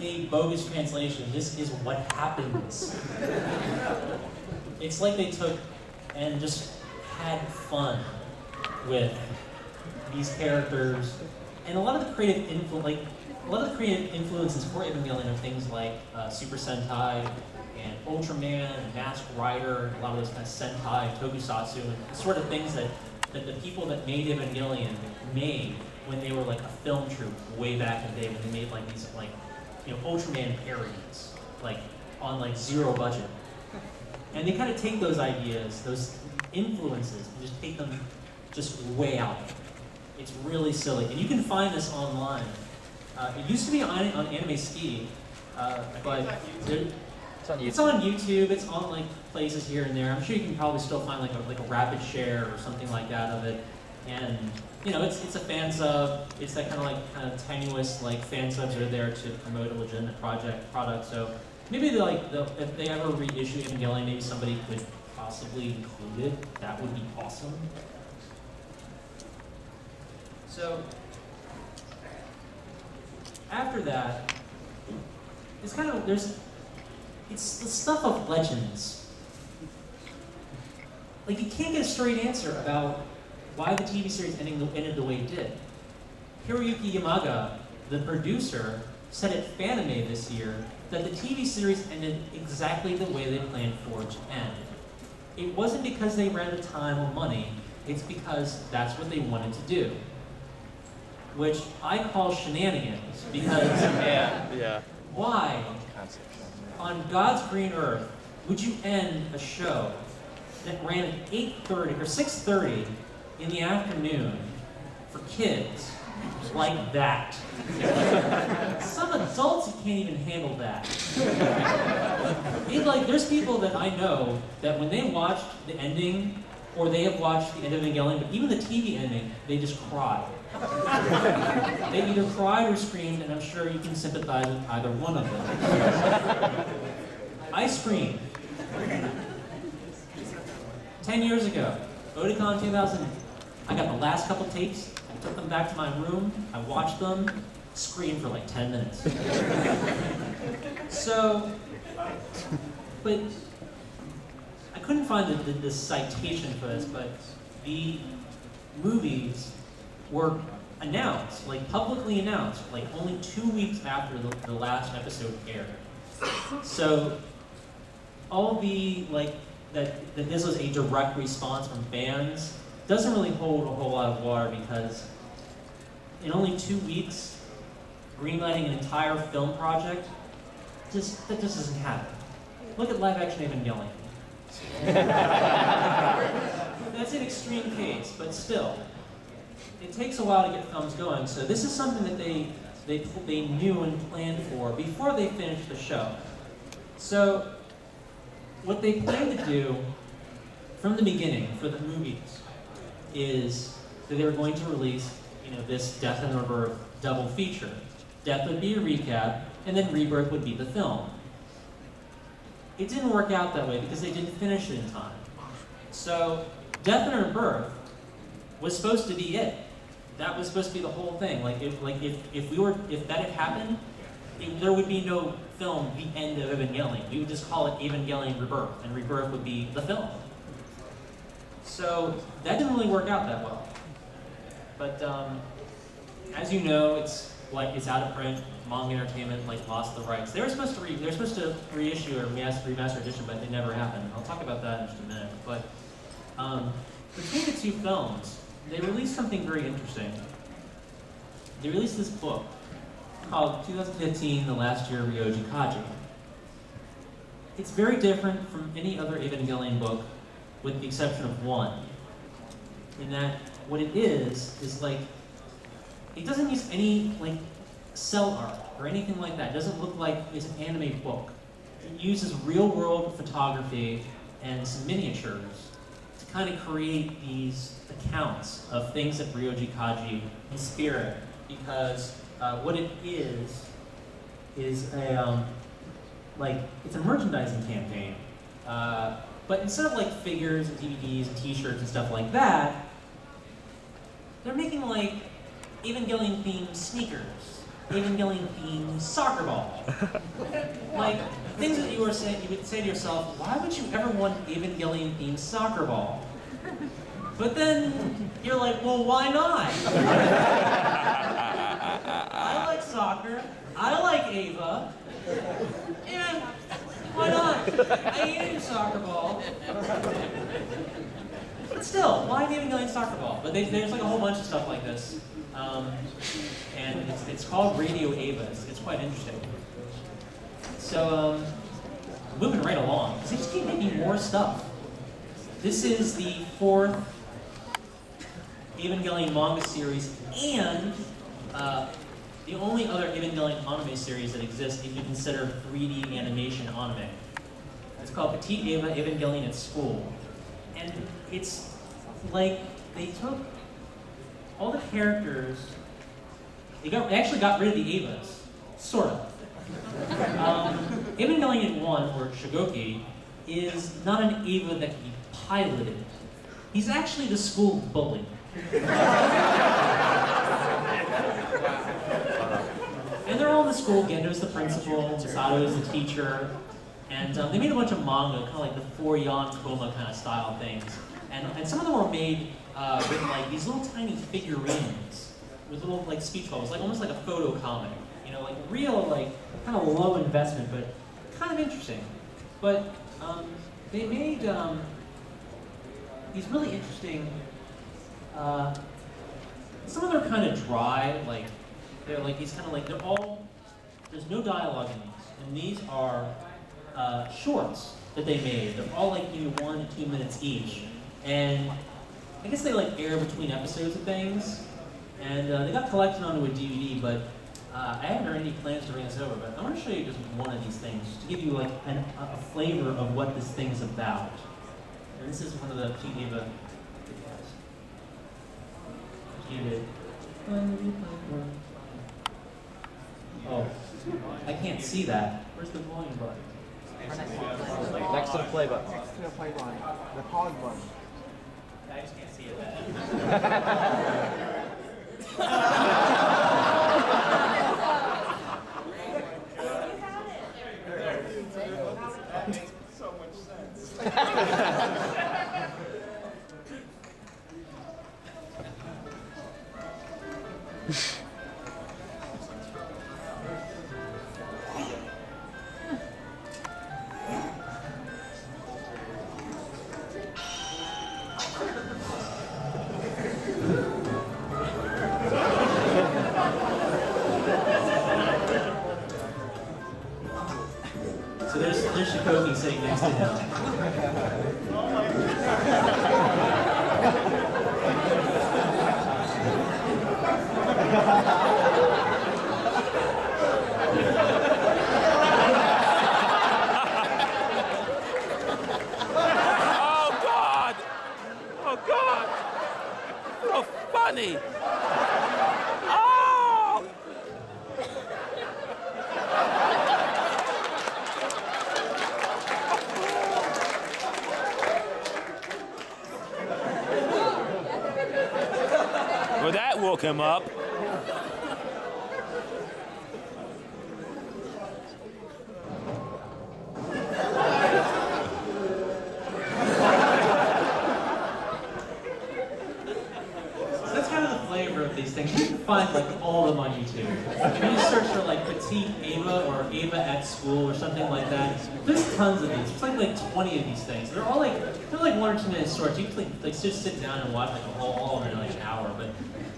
a bogus translation. This is what happens. It's like they took and just had fun with these characters, and a lot of the creative influences for Evangelion are things like Super Sentai and Ultraman and Masked Rider, a lot of those kind of Sentai, Tokusatsu, and the sort of things that the people that made Evangelion made when they were like a film troupe way back in the day, when they made like these like, you know, Ultraman parodies, like on like zero budget. And they kind of take those ideas, those influences, and just take them just way out. It's really silly. And you can find this online. It used to be on Anime Ski, but it's on YouTube, it's on like places here and there. I'm sure you can probably still find like a rapid share or something like that of it. And you know, it's a fan sub. It's that kind of tenuous like fan subs are there to promote a legitimate product. So maybe if they ever reissue Evangelion, maybe somebody could possibly include it. That would be awesome. So after that, it's the stuff of legends. Like, you can't get a straight answer about why the TV series ended the way it did. Hiroyuki Yamaga, the producer, said at Fanime this year that the TV series ended exactly the way they planned for it to end. It wasn't because they ran out of time or money, it's because that's what they wanted to do. Which I call shenanigans, because why, on God's green earth, would you end a show that ran at 8:30 or 6:30 in the afternoon for kids like that? Some adults can't even handle that. There's people that I know that when they watched the ending, or they have watched the end of Evangelion, but even the TV ending, they just cry. They either cried or screamed, and I'm sure you can sympathize with either one of them. I screamed. 10 years ago, Otakon 2000, I got the last couple tapes, I took them back to my room, I watched them, screamed for like 10 minutes. So, but I couldn't find the citation for this, but the movies were announced, like publicly announced, like only 2 weeks after the last episode aired. So all the that this was a direct response from fans doesn't really hold a whole lot of water, because in only 2 weeks, greenlighting an entire film project, that just doesn't happen. Look at live action Evangelion. That's an extreme case, but still, it takes a while to get films going. So this is something that they knew and planned for before they finished the show. So what they planned to do from the beginning for the movies is that they were going to release, this Death and Rebirth double feature. Death would be a recap, and then Rebirth would be the film. It didn't work out that way because they didn't finish it in time. So Death and Rebirth was supposed to be it. That was supposed to be the whole thing. If that had happened, there would be no film, The End of Evangelion. We would just call it Evangelion Rebirth, and Rebirth would be the film. So that didn't really work out that well. But as you know, it's out of print. Manga Entertainment lost the rights. They were supposed to reissue a remastered edition, but it never happened. I'll talk about that in just a minute. But between the two films, they released something very interesting. They released this book called 2015, The Last Year of Ryoji Kaji. It's very different from any other Evangelion book, with the exception of one. In that, what it is it doesn't use any cell art or anything like that. It doesn't look like it's an anime book. It uses real-world photography and some miniatures to kind of create these accounts of things that Ryoji Kaji in spirit, because what it is a it's a merchandising campaign. But instead of figures and DVDs and T-shirts and stuff like that, they're making Evangelion themed sneakers Evangelion themed soccer ball. Like, things that you would say to yourself, why would you ever want an Evangelion themed soccer ball? But then you're like, well, why not? I like soccer, I like Eva, and why not? I need a soccer ball. But still, why an Evangelion soccer ball? But there's like a whole bunch of stuff like this. And it's called Radio Eva. It's quite interesting. So, moving right along, because they just keep making more stuff. This is the 4th Evangelion manga series, and the only other Evangelion anime series that exists if you consider 3D animation anime. It's called Petite Eva Evangelion at School. And it's like they took all the characters, they actually got rid of the Evas, sort of. Evangelion 1, or Shigoki, is not an Eva that can be piloted. He's actually the school bully. And they're all in the school. Gendo's the principal, Misato is the teacher, and they made a bunch of manga, kind of like the 4-yan Koma kind of style things. And some of them were made with like these little tiny figurines with little like speech bubbles, like almost like a photo comic. You know, like real, like kind of low investment, but kind of interesting. But they made these really interesting. Some of them are kind of dry, like they're like these kind of like there's no dialogue in these, and these are shorts that they made. They're all like maybe 1 to 2 minutes each, and I guess they like air between episodes of things, and they got collected onto a DVD. But I haven't heard any plans to bring this over. But I want to show you just one of these things to give you like a flavor of what this thing's about. And this is one of the Petite Eva videos. Oh, I can't see that. Where's the volume button? Next to the play button. Next to the play button. The pause button. I just can't see it. That makes so much sense. So there's Shikoki sitting next to him. Oh God! Oh God! So funny! Oh! Well, that woke him up. That's kind of the flavor of these things. You can find like all of them on YouTube. If you search for like Petite Eva or Eva at School or something like that, there's tons of these. There's like 20 of these things. They're all like 1 or 2 minute shorts. You can like just sit down and watch like all of them in like an hour. But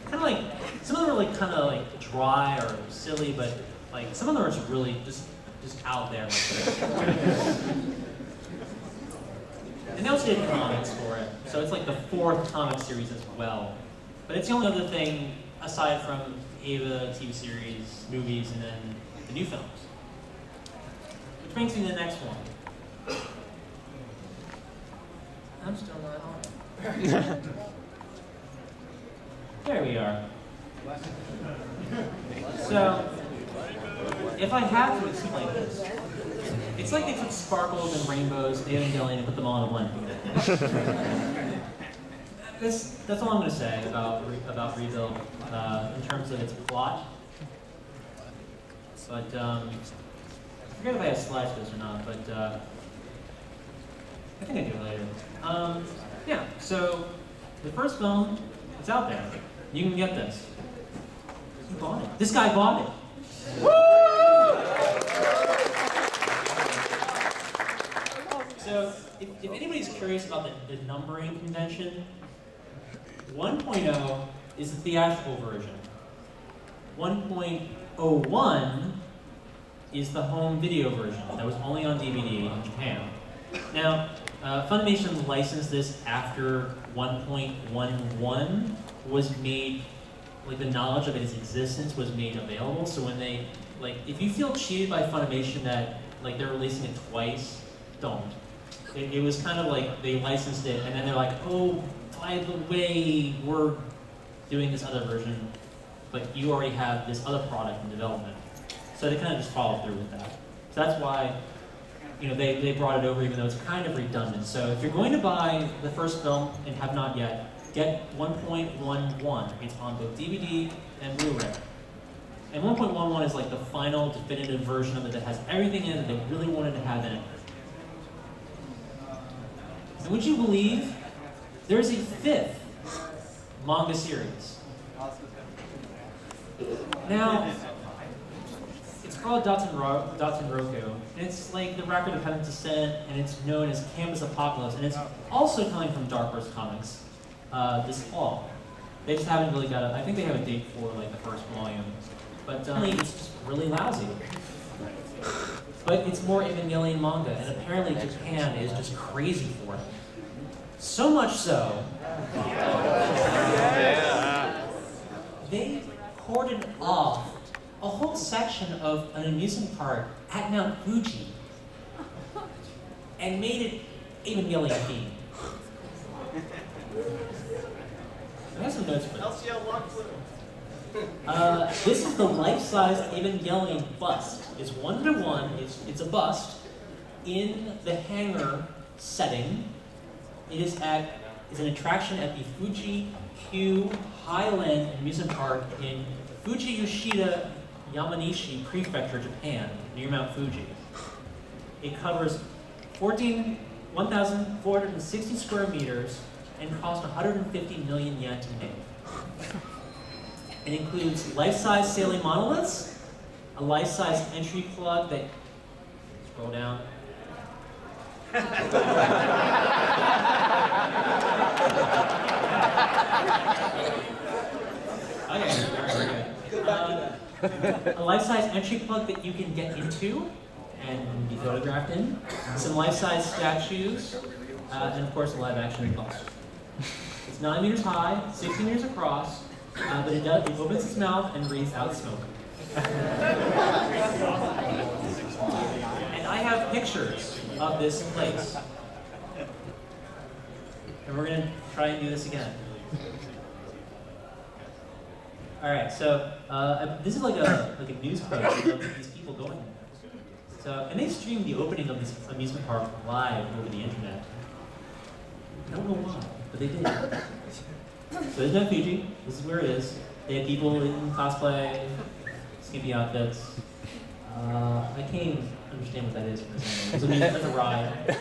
kind of like some of them are like kind of like dry or silly, but like some of them are just really just out there like this. And they also did comics for it, so it's like the 4th comic series as well. But it's the only other thing aside from Eva TV series, movies, and then the new films. Which brings me to the next one. I'm still not on it. There we are. So, if I have to explain this, it's like they took sparkles and rainbows, Evangelion, and put them all in a blend. That's all I'm going to say about Rebuild in terms of its plot. But I forget if I have slides for this or not, but I think I do later. Yeah, so the first film, it's out there. You can get this. Who bought it? This guy bought it. So, if anybody's curious about the numbering convention, 1.0 is the theatrical version. 1.01 is the home video version that was only on DVD in Japan. Now, Funimation licensed this after 1.11 was made, like the knowledge of its existence was made available. So when they, like, if you feel cheated by Funimation that like they're releasing it twice, don't. It was kind of like they licensed it and then they're like, oh, by the way, we're doing this other version, but you already have this other product in development. So they kind of just follow through with that. So that's why, you know, they brought it over even though it's kind of redundant. So if you're going to buy the first film and have not yet, get 1.11. It's on both DVD and Blu-ray. And 1.11 is like the final definitive version of it that has everything in it that they really wanted to have in it. And would you believe there's a 5th manga series? Now, it's called Datenroku, and it's like the record of Heaven's Descent, and it's known as Campus Apocalypse, and it's also coming from Dark Horse Comics this fall. They just haven't really got I think they have a date for like the first volume, but it's just really lousy. But it's more Evangelion manga, and apparently Japan is just crazy for it. So much so, they cordoned off a whole section of an amusement park at Mount Fuji and made it Evangelion themed. I have some notes for this. This is the life-size Evangelion bust. It's 1-to-1. It's a bust in the hangar setting. It is an attraction at the Fuji Q Highland Amusement Park in Fuji Yoshida, Yamanishi Prefecture, Japan, near Mount Fuji. It covers 1,460 square meters and cost 150 million yen to make. It includes life-size sailing monoliths, a life-size entry plug that, scroll down. Okay, very good. A life-size entry plug that you can get into and be photographed in. Some life-size statues, and of course a live-action bust. It's 9 meters high, 60 meters across, but it opens its mouth and breathes out smoke. And I have pictures of this place. And we're going to try and do this again. Alright, so this is like a news post of these people going there. So, and they streamed the opening of this amusement park live over the internet. I don't know why, but they did. So there's no Fuji. This is where it is. They have people in cosplay, skimpy outfits. I can't even understand what that is from this angle. It's a ride.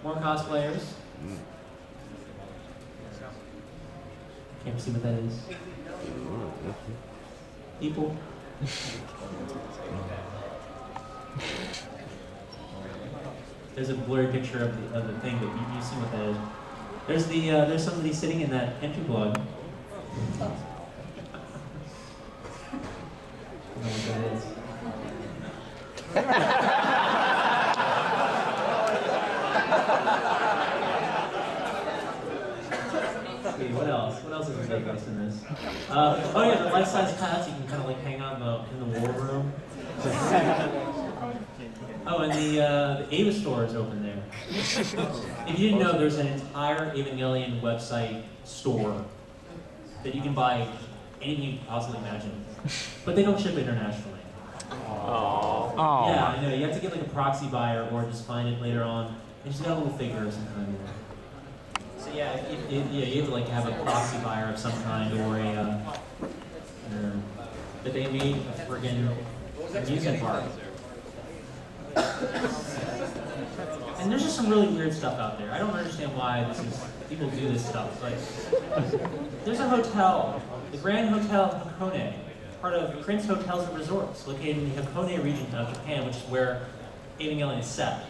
More cosplayers. Can't see what that is. People. There's a blurry picture of the thing, but you see what that is. There's somebody sitting in that entry plug. I don't know what that is. Okay, what else? What else is ridiculous in this? Oh yeah, the life-size cats you can kind of like hang out in the war room. Oh, and the Eva store is open there. If you didn't know, there's an entire Evangelion website store that you can buy anything you can possibly imagine. But they don't ship internationally. Oh. Yeah, I know. You have to get like a proxy buyer or just find it later on. They just got a little figure or something. So yeah, you have to like have a proxy buyer of some kind or a. But they made a friggin' amusement park. And there's just some really weird stuff out there. I don't understand why people do this stuff. Like, there's a hotel, the Grand Hotel Hakone, part of Prince Hotels and Resorts, located in the Hakone region of Japan, which is where Evangelion is set.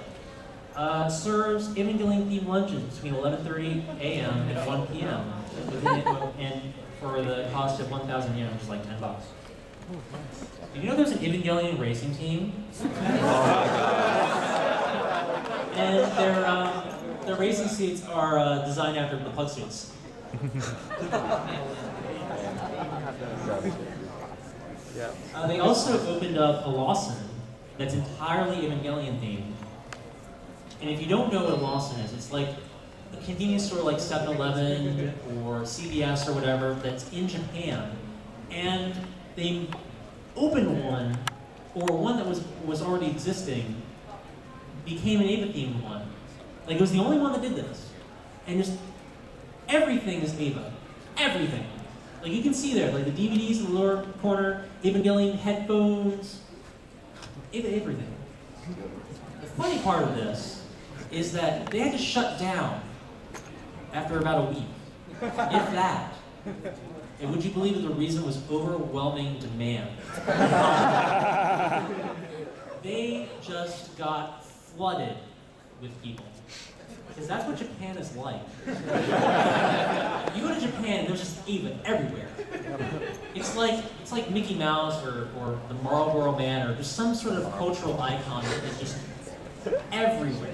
Serves Evangelion-themed lunches between 11:30 a.m. and 1 p.m. and for the cost of 1,000 yen, which is like $10. Did you know there's an Evangelion racing team? And their racing seats are designed after the plug suits. They also opened up a Lawson that's entirely Evangelion themed. And if you don't know what a Lawson is, it's like a convenience store like 7-Eleven or CVS or whatever that's in Japan. And they opened one, or one that was already existing, became an Eva themed one. Like, it was the only one that did this. And just everything is Eva. Everything. Like, you can see there, like the DVDs in the lower corner, Evangelion headphones, Eva everything. The funny part of this is that they had to shut down after about a week, if that. And would you believe that the reason was overwhelming demand? They just got flooded with people. Because that's what Japan is like. You go to Japan and there's just Eva everywhere. It's like Mickey Mouse or the Marlboro Man or just some sort of cultural icon that is just everywhere.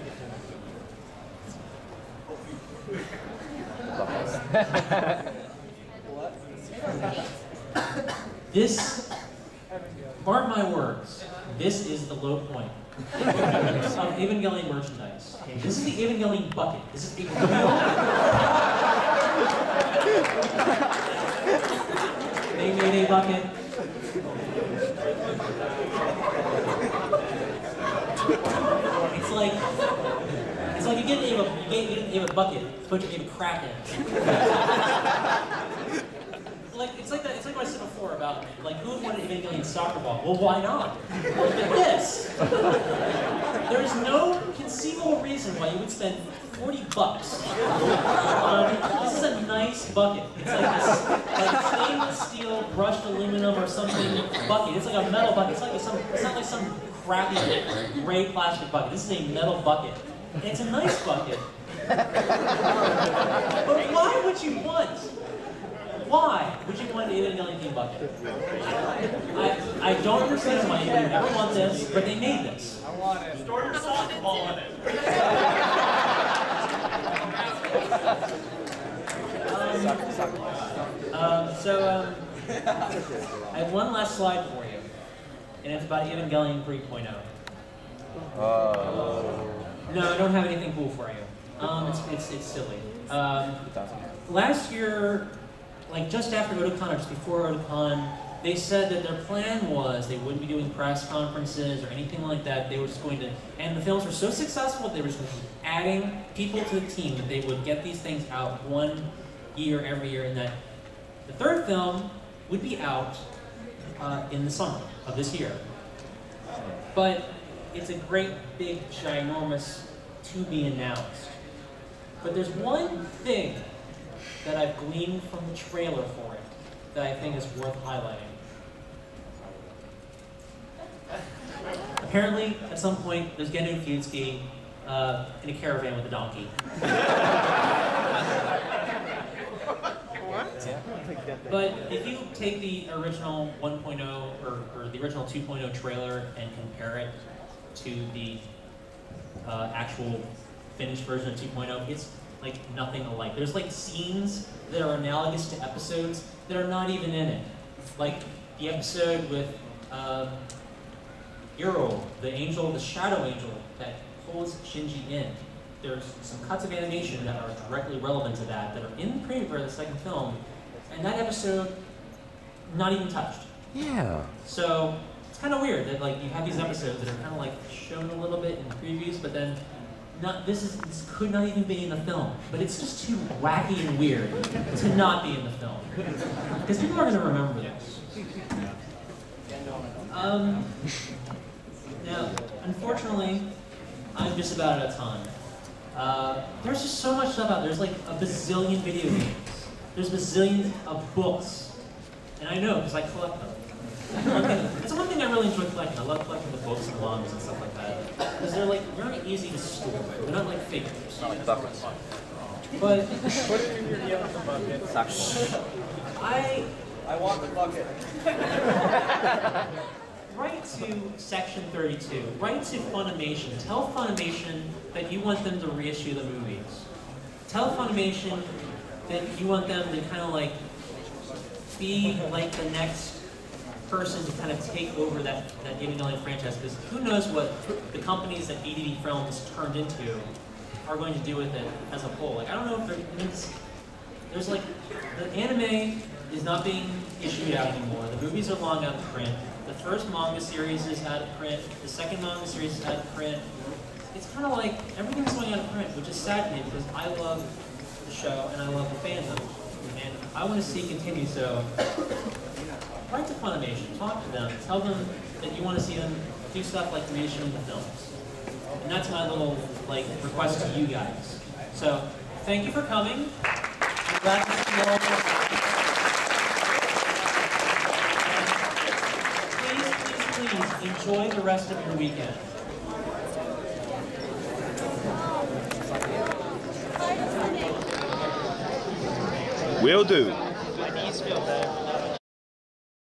This, mark my words, this is the low point of Evangelion merchandise. This is the Evangelion bucket. This is Evangelion. They made a bucket. It's like you get an Eva bucket, but you get crap in it. It's like what I said before about like who would want an Evangelion soccer ball? Well, why not? Look at this. There's no conceivable reason why you would spend $40 on this is a nice bucket. It's like this stainless steel brushed aluminum or something bucket. It's like a metal bucket. It's not like some crappy gray plastic bucket. This is a metal bucket. And it's a nice bucket. But why would you want an Evangelion themed bucket? I don't understand why you would never want this, but they made this. I want it. Store your soccer ball in it. I have one last slide for you, and it's about Evangelion 3.0. No, I don't have anything cool for you. It's silly. Last year, like just after Otakon or just before Otakon, they said that their plan was they wouldn't be doing press conferences or anything like that. They were just going to, and the films were so successful that they were just going to keep adding people to the team that they would get these things out one year every year, and that the third film would be out in the summer of this year. But it's a great, big, ginormous to be announced. But there's one thing that I've gleaned from the trailer for it that I think is worth highlighting. Apparently, at some point, there's Gendo Fuyutsuki in a caravan with a donkey. But if you take the original 1.0 or the original 2.0 trailer and compare it to the actual finished version of 2.0, it's like nothing alike. There's like scenes that are analogous to episodes that are not even in it. Like the episode with eroge, the shadow angel that holds Shinji in. There's some cuts of animation that are directly relevant to that are in the preview for the second film, and that episode not even touched. Yeah. So it's kind of weird that like you have these episodes that are kind of like shown a little bit in previews, but then this could not even be in the film. But it's just too wacky and weird to not be in the film, because people are going to remember this. Now, unfortunately, I'm just about out of time. There's just so much stuff out there. There's like a bazillion video games. There's bazillions of books. And I know, because I collect them. That's one thing I really enjoy collecting. I love collecting the books and mangas and stuff like that. Because they're like very easy to store. They're not like figures. Not like buckets. But Put it in your yellow bucket. I want the bucket. write to Section 32. Write to Funimation. Tell Funimation that you want them to reissue the movies. Tell Funimation that you want them to kind of like be like the next person to kind of take over that Evangelion franchise, because who knows what the companies that ADD Films turned into are going to do with it as a whole. Like, I don't know if there's like, the anime is not being issued out anymore. The movies are long out of print. The first manga series is out of print. The second manga series is out of print. It's kind of like everything's going out of print, which is sad to me because I love the show and I love the fandom. And I want to see continue, so write to Funimation, talk to them, tell them that you want to see them do stuff like reissuing the films. And that's my little like request to you guys. So thank you for coming. I'm glad to see you all. Please enjoy the rest of your weekend. Will do. My knees feel bad.